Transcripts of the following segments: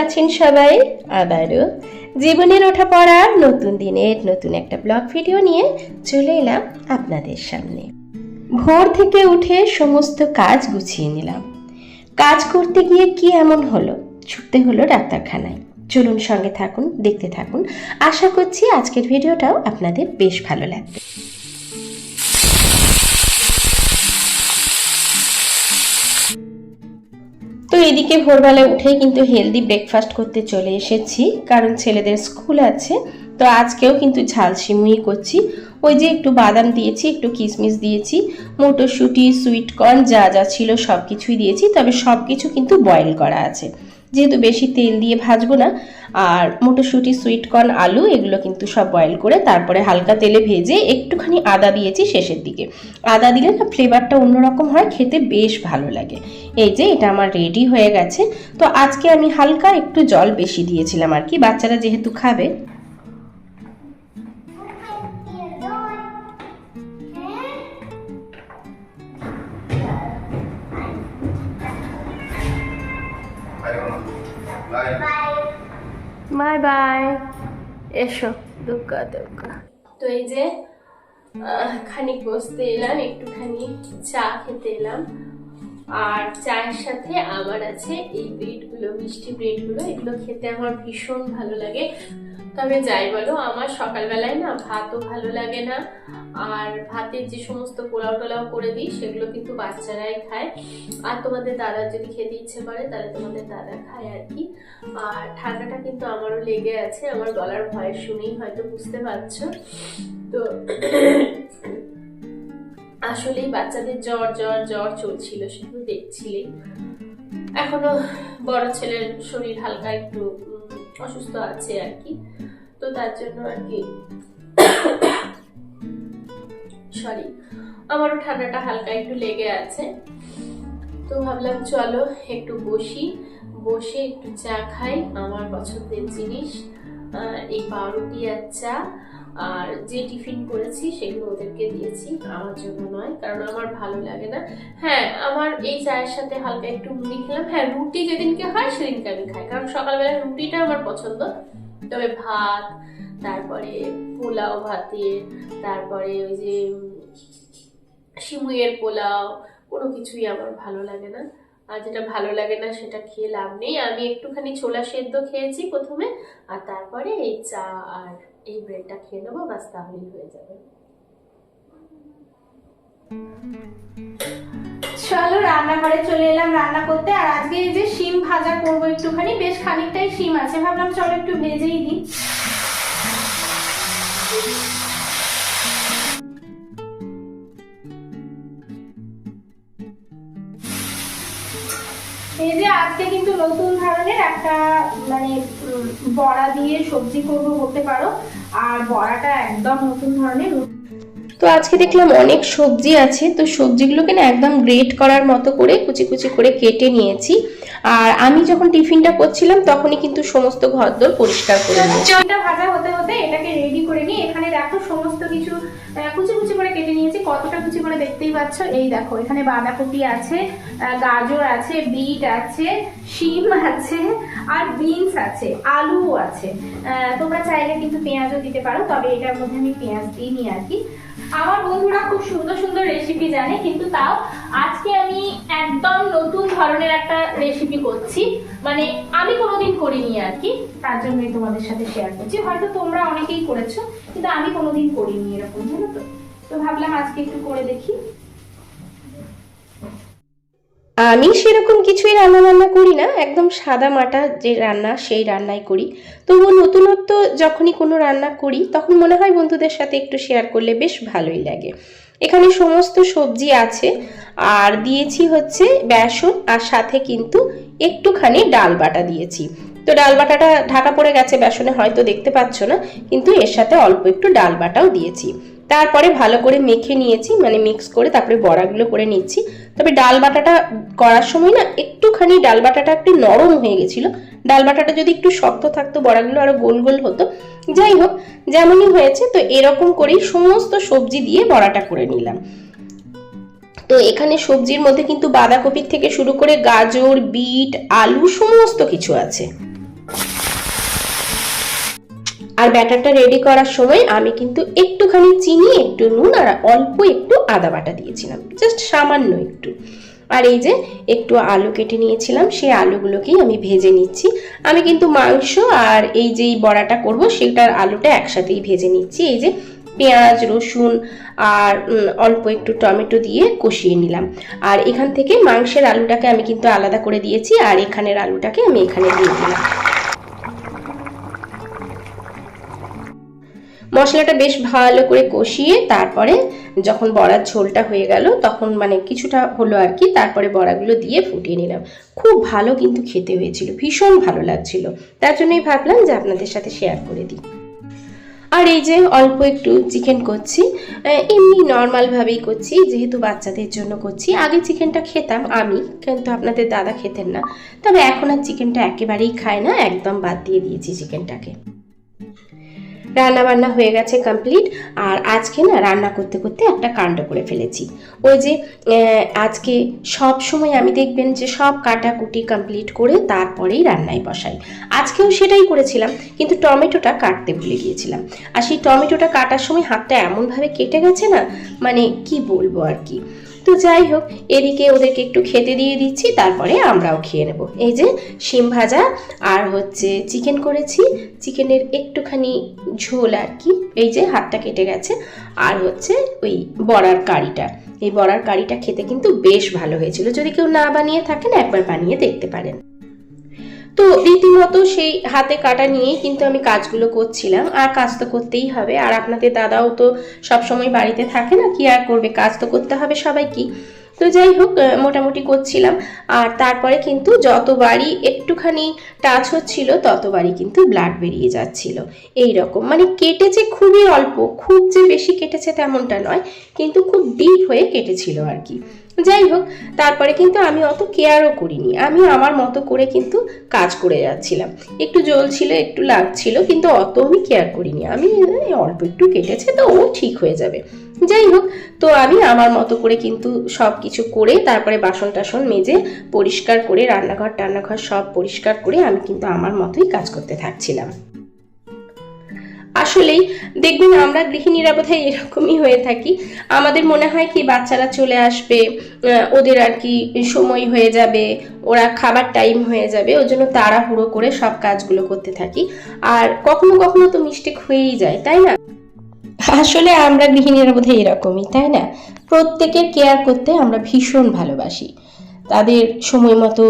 আছেন সবাই? আবারও জীবনের ওঠা পড়ার নতুন দিনের নতুন একটা ব্লগ ভিডিও নিয়ে চলে এলাম আপনাদের সামনে। ভোর থেকে উঠে সমস্ত কাজ গুছিয়ে নিলাম। কাজ করতে গিয়ে কি এমন হলো, ছুটতে হলো ডাক্তারখানায়। চলুন সঙ্গে থাকুন, দেখতে থাকুন। আশা করছি আজকের ভিডিওটাও আপনাদের বেশ ভালো লাগবে। তো এদিকে ভোরবেলা উঠেই কিন্তু হেলদি ব্রেকফাস্ট করতে চলে এসেছি, কারণ ছেলেদের স্কুল আছে। তো আজকেও কিন্তু ঝাল সিমুই করছি। ওই যে একটু বাদাম দিয়েছি, একটু কিশমিশ দিয়েছি, মটরশুঁটি, সুইট কর্ন যা যা ছিল সব কিছুই দিয়েছি। তবে সব কিছু কিন্তু বয়েল করা আছে, যেহেতু বেশি তেল দিয়ে ভাজবো না। আর মটরশুঁটি, সুইট কর্ন, আলু এগুলো কিন্তু সব বয়েল করে তারপরে হালকা তেলে ভেজে একটুখানি আদা দিয়েছি শেষের দিকে। আদা দিলে না ফ্লেভারটা অন্যরকম হয়, খেতে বেশ ভালো লাগে। এই যে এটা আমার রেডি হয়ে গেছে। তো আজকে আমি হালকা একটু জল বেশি দিয়েছিলাম আর কি, বাচ্চারা যেহেতু খাবে। বাই বাই, এসো দুগ্গা দুগ্গা। তো এই যে খানিক বসতে এলাম, একটুখানি চা খেতে এলাম। আর চায়ের সাথে আমার আছে এই ব্রেডগুলো, মিষ্টি ব্রেডগুলো। এগুলো খেতে আমার ভীষণ ভালো লাগে। তবে যাই বলো, আমার সকালবেলায় না ভাতও ভালো লাগে না। আর ভাতের যে সমস্ত পোলাও টোলাও করে দিই সেগুলো কিন্তু বাচ্চারাই খায়। আর তোমাদের দাদার যদি খেতে ইচ্ছে করে তাহলে তোমাদের দাদা খায় আর কি। আর ঠান্ডাটা কিন্তু আমারও লেগে আছে, আমার গলার ভয় শুনেই হয়তো বুঝতে পারছো। তো আসলেই বাচ্চাদের জ্বর জ্বর জ্বর চলছিল, সেগুলো দেখছিলেই। এখনো বড় ছেলের শরীর হালকা একটু অসুস্থ আছে আর কি। তো তার জন্য আর কি সরি, আমারও ঠান্ডাটা হালকা একটু লেগে আছে। তো ভাবলাম চলো একটু বসে একটু চা খাই। আমার পছন্দের জিনিস এই পাউরুটি আর চা। আর যে টিফিন করেছি সেগুলো ওদেরকে দিয়েছি, আমার জন্য নয়, কারণ আমার ভালো লাগে না। হ্যাঁ, আমার এই চায়ের সাথে হালকা একটু মুড়ি খেলাম। হ্যাঁ, রুটি যেদিনকে হয় সেদিনকে আমি খাই, কারণ সকালবেলা রুটিটা আমার পছন্দ। তবে ভাত, তারপরে পোলাও ভাতের, তারপরে ওই যে সিমুইয়ের পোলাও, কোনো কিছুই আমার ভালো লাগে না। আর যেটা ভালো লাগে না সেটা খেয়ে লাভ নেই। আমি একটুখানি ছোলা সেদ্ধ খেয়েছি প্রথমে, আর তারপরে এই চা আর এই ব্রেডটা খেয়ে নেবো, বাস তাহলেই হয়ে যাবে। চলো রান্নাঘরে চলে এলাম রান্না করতে। আর আজকে এই যে শিম ভাজা করবো একটুখানি, বেশ খানিকটাই শিম আছে, ভাবলাম চলো একটু ভেজেই দিই। এই যে আজকে কিন্তু নতুন ধরনের একটা মানে বড়া দিয়ে সবজি করবো বলতে পারো। আর বড়াটা একদম নতুন ধরনের। তো আজকে দেখলাম অনেক সবজি আছে, তো সবজিগুলোকে না একদম গ্রেট করার মতো করে কুচি কুচি করে কেটে নিয়েছি। আর আমি যখন টিফিনটা করছিলাম তখনই কিন্তু সমস্ত ঘরদোর পরিষ্কার করে নিয়েছি। এটা ভাজা হতে হতে এটাকে রেডি করে নিই। এখানে দেখো সমস্ত কিছু কুচি কুচি করে কেটে নিয়েছি। কতটা কুচি করে দেখতেই পাচ্ছ। এই দেখো এখানে বাঁধাকপি আছে, গাজর আছে, বিট আছে, শিম আছে, আর বিনস আছে, আলু আছে। তোমরা চাইলে কিন্তু পেঁয়াজও দিতে পারো, তবে এটার মধ্যে আমি পেঁয়াজ দিইনি আর কি। আমার বন্ধুরা খুব সুন্দর সুন্দর রেসিপি জানে, কিন্তু তাও আজকে আমি একদম নতুন ধরনের একটা রেসিপি করছি, মানে আমি কোনোদিন করিনি আর কি। তার জন্যই তোমাদের সাথে শেয়ার করছি। হয়তো তোমরা অনেকেই করেছো, কিন্তু আমি কোনোদিন করিনি এরকম, জানো তো। তো ভাবলাম আজকে একটু করে দেখি। আমি সেরকম কিছুই রান্না করি না, একদম সাদা মাটা যে রান্না সেই রান্নাই করি। তবুও নতুনত্ব যখনই কোনো রান্না করি তখন মনে হয় বন্ধুদের সাথে একটু শেয়ার করলে বেশ ভালোই লাগে। এখানে সমস্ত সবজি আছে, আর দিয়েছি হচ্ছে বেসন, আর সাথে কিন্তু একটুখানি ডাল বাটা দিয়েছি। তো ডাল বাটাটা ঢাকা পড়ে গেছে বেসনে, হয়তো দেখতে পাচ্ছ না, কিন্তু এর সাথে অল্প একটু ডাল বাটাও দিয়েছি। তারপরে ভালো করে মেখে নিয়েছি, মানে মিক্স করে তারপরে বড়াগুলো করে নিচ্ছি। তবে ডাল বাটাটা করার সময় না একটুখানি ডাল বাটাটা একটু নরম হয়ে গেছিল। ডাল বাটাটা যদি একটু শক্ত থাকতো বড়াগুলো আরো গোল গোল হতো। যাই হোক, যেমনই হয়েছে। তো এরকম করেই সমস্ত সবজি দিয়ে বড়াটা করে নিলাম। তো এখানে সবজির মধ্যে কিন্তু বাঁধাকপির থেকে শুরু করে গাজর, বিট, আলু সমস্ত কিছু আছে। আর ব্যাটারটা রেডি করার সময় আমি কিন্তু একটুখানি চিনি, একটু নুন আর অল্প একটু আদা বাটা দিয়েছিলাম, জাস্ট সামান্য একটু। আর এই যে একটু আলু কেটে নিয়েছিলাম, সেই আলুগুলোকেই আমি ভেজে নিচ্ছি। আমি কিন্তু মাংস আর এই যে বড়াটা করব সেটার আলুটা একসাথেই ভেজে নিচ্ছি। এই যে পেঁয়াজ, রসুন আর অল্প একটু টমেটো দিয়ে কষিয়ে নিলাম। আর এখান থেকে মাংসের আলুটাকে আমি কিন্তু আলাদা করে দিয়েছি, আর এখানের আলুটাকে আমি এখানে দিয়ে দিলাম। মশলাটা বেশ ভালো করে কষিয়ে তারপরে যখন বড়ার ঝোলটা হয়ে গেল, তখন মানে কিছুটা হলো আর কি, তারপরে বড়াগুলো দিয়ে ফুটিয়ে নিলাম। খুব ভালো কিন্তু খেতে হয়েছিল, ভীষণ ভালো লাগছিল, তার জন্যই ভাবলাম যে আপনাদের সাথে শেয়ার করে দিই। আর এই যে অল্প একটু চিকেন করছি, এমনি নর্মালভাবেই করছি, যেহেতু বাচ্চাদের জন্য করছি। আগে চিকেনটা খেতাম আমি, কিন্তু আপনাদের দাদা খেতেন না, তবে এখন আর চিকেনটা একেবারেই খায় না, একদম বাদ দিয়ে দিয়েছি চিকেনটাকে। রান্না বান্না হয়ে গেছে কমপ্লিট। আর আজকে না রান্না করতে করতে একটা কাণ্ড করে ফেলেছি। ওই যে আজকে সব সময় আমি দেখবেন যে সব কাটাকুটি কমপ্লিট করে তারপরেই রান্নায় বসাই। আজকেও সেটাই করেছিলাম, কিন্তু টমেটোটা কাটতে ভুলে গিয়েছিলাম। আর সেই টমেটোটা কাটার সময় হাতটা এমনভাবে কেটে গেছে না, মানে কি বলবো আর কি। তো যাই হোক, এদিকে ওদেরকে একটু খেতে দিয়ে দিচ্ছি, তারপরে আমরাও খেয়ে নেব। এই যে শিম ভাজা আর হচ্ছে চিকেন করেছি, চিকেনের একটুখানি ঝোল আর কি, এই যে হাতটা কেটে গেছে। আর হচ্ছে ওই বড়ার কারিটা, এই বড়ার কারিটা খেতে কিন্তু বেশ ভালো হয়েছিল। যদি কেউ না বানিয়ে থাকেন একবার বানিয়ে দেখতে পারেন। তো রীতিমতো সেই হাতে কাটা নিয়েই কিন্তু আমি কাজগুলো করছিলাম। আর কাজ তো করতেই হবে, আর আপনাদের দাদাও তো সবসময় বাড়িতে থাকে না, কি আর করবে, কাজ তো করতে হবে সবাইকেই। তো যাই হোক, মোটামুটি করছিলাম। আর তারপরে কিন্তু যতবারই একটুখানি টাচ হচ্ছিল ততবারই কিন্তু ব্লাড বেরিয়ে যাচ্ছিল। এই রকম মানে কেটেছে খুবই অল্প, খুব যে বেশি কেটেছে তেমনটা নয়, কিন্তু খুব ডিপ হয়ে কেটেছিল আর কি। যাই হোক, তারপরে কিন্তু আমি অত কেয়ারও করিনি, আমি আমার মতো করে কিন্তু কাজ করে যাচ্ছিলাম। একটু জ্বলছিল, একটু লাগছিল, কিন্তু অত আমি কেয়ার করিনি। আমি অল্প একটু কেটেছে তো ও ঠিক হয়ে যাবে। যাই হোক, তো আমি আমার মতো করে কিন্তু সব কিছু করে তারপরে বাসন টাসন মেজে পরিষ্কার করে রান্নাঘর সব পরিষ্কার করে আমি কিন্তু আমার মতোই কাজ করতে থাকছিলাম। আসলেই দেখবেন আমরা গৃহিণীরা বোধহয় এরকমই হয়ে থাকি। আমাদের মনে হয় কি বাচ্চারা চলে আসবে, ওদের আর কি সময় হয়ে যাবে, ওরা খাবার টাইম হয়ে যাবে, ওই জন্য তাড়াহুড়ো করে সব কাজগুলো করতে থাকি। আর কখনো কখনো তো মিস্টেক হয়েই যায়, তাই না? আসলে আমরা গৃহিণীরা বোধহয় এরকমই, তাই না? প্রত্যেকের কেয়ার করতে আমরা ভীষণ ভালোবাসি, তাদের সময় মতো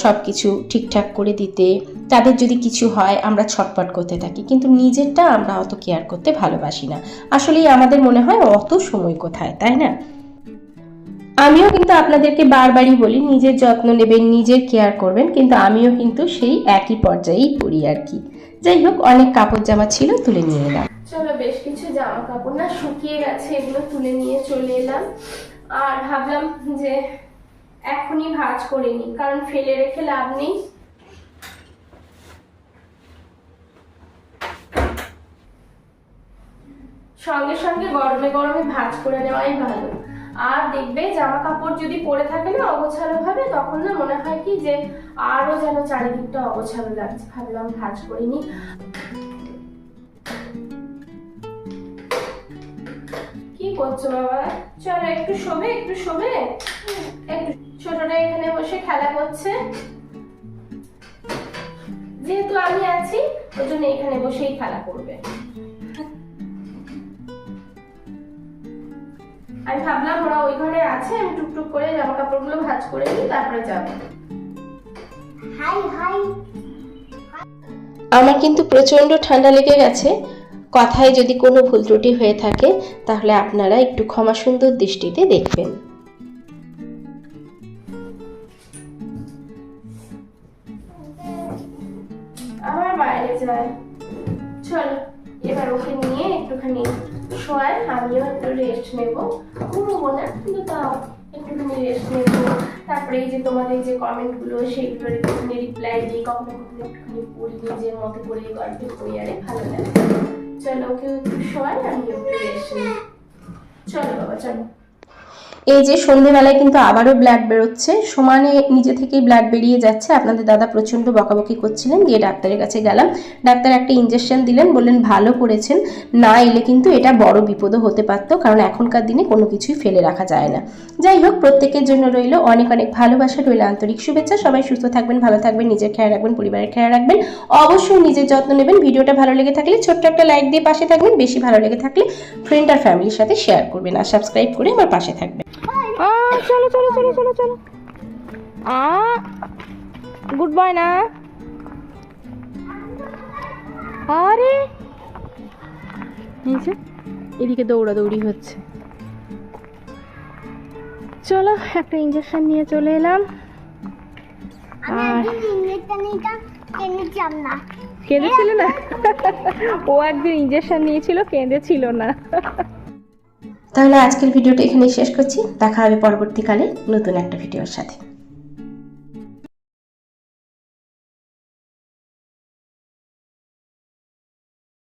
সব কিছু ঠিকঠাক করে দিতে। তাদের যদি কিছু হয় আমরা ছটপট করতে থাকি, কিন্তু নিজেরটা আমরা অত কেয়ার করতে ভালোবাসি না। আসলেই আমাদের মনে হয় অত সময় কোথায়, তাই না? আমিও কিন্তু আপনাদেরকে বারবারই বলি নিজের যত্ন নেবেন, নিজের কেয়ার করবেন, কিন্তু আমিও কিন্তু সেই একই পর্যায়েই পড়ি আর কি। যাই হোক, অনেক কাপড় জামা ছিল, তুলে নিয়ে এলাম। চলো, বেশ কিছু জামা কাপড় না শুকিয়ে গেছে, এগুলো তুলে নিয়ে চলে এলাম। আর ভাবলাম যে এখনই ভাঁজ করে নিই, কারণ ফেলে রেখে লাভ নেই। সঙ্গে সঙ্গে গরমে গরমে ভাঁজ করে নেওয়াই ভালো। আর দেখবে জামা কাপড় যদি পরে থাকে না অগোছালো ভাবে, তখন না মনে হয় কি যে আরো যেন চারিদিকটা অগোছালো লাগছে। ভাবলাম ভাঁজ করে নিই। কি করছো বাবা? চলো একটু শোবে, একটু শোবে। একটু ছোটটা এখানে বসে খেলা করছে, যেহেতু আমি আছি ওই জন্য এখানে বসেই খেলা করবে। আমি ভাবলাম ওরা ওই ঘরে আছে, আমি টুকটুক করে জামা কাপড়গুলো ভাঁজ করে নিই, তারপরে যাব। High high. আমার কিন্তু প্রচন্ড ঠান্ডা লেগে গেছে। কথায় যদি কোনো ভুল ত্রুটি হয়ে থাকে তাহলে আপনারা একটু ক্ষমা সুন্দর দৃষ্টিতে দেখবেন। আমার বাইরে যায়। চলো এবার ওকে নিয়ে একটুখানি শোয়াই, আমিও একটু রেস্ট নেব। ঘুমবো না, কিন্তু তাও একটুখানি রেস্ট নেব। তারপরে এই যে তোমাদের যে কমেন্টগুলো সেইগুলোর একটুখানি রিপ্লাই দিই, কখনো কখনো একটুখানি পড়ি, নিজের মতো করে গল্পের বই, আরে ভালো লাগে। চলো ওকে একটু শোয়াই, আমি একটু রেস্ট নিই। চলো বাবা চলো। এই যে সন্ধেবেলায় কিন্তু আবারও ব্লাড বেরোচ্ছে, সমানে নিজে থেকেই ব্লাড বেরিয়ে যাচ্ছে। আপনাদের দাদা প্রচণ্ড বকাবকি করছিলেন, দিয়ে ডাক্তারের কাছে গেলাম। ডাক্তার একটা ইঞ্জেকশন দিলেন, বললেন ভালো করেছেন, না এলে কিন্তু এটা বড় বিপদও হতে পারতো, কারণ এখনকার দিনে কোনো কিছুই ফেলে রাখা যায় না। যাই হোক, প্রত্যেকের জন্য রইল অনেক অনেক ভালোবাসা, রইল আন্তরিক শুভেচ্ছা। সবাই সুস্থ থাকবেন, ভালো থাকবেন, নিজের খেয়াল রাখবেন, পরিবারের খেয়াল রাখবেন, অবশ্যই নিজের যত্ন নেবেন। ভিডিওটা ভালো লেগে থাকলে ছোট্ট একটা লাইক দিয়ে পাশে থাকবেন, বেশি ভালো লেগে থাকলে ফ্রেন্ড আর ফ্যামিলির সাথে শেয়ার করবেন, আর সাবস্ক্রাইব করে আমার পাশে থাকবেন। চলো চলো চলো চলো চলো, গুড বয় না। আরে এদিকে দৌড়াদৌড়ি হচ্ছে। চলো একটা ইঞ্জেকশন নিয়ে চলে এলাম। আর কেঁদেছিল না? ও একদিন ইঞ্জেকশন নিয়েছিল, কেঁদেছিল না। তাহলে আজকের ভিডিওটা এখানেই শেষ করছি, দেখা হবে পরবর্তীকালে নতুন একটা ভিডিওর সাথে।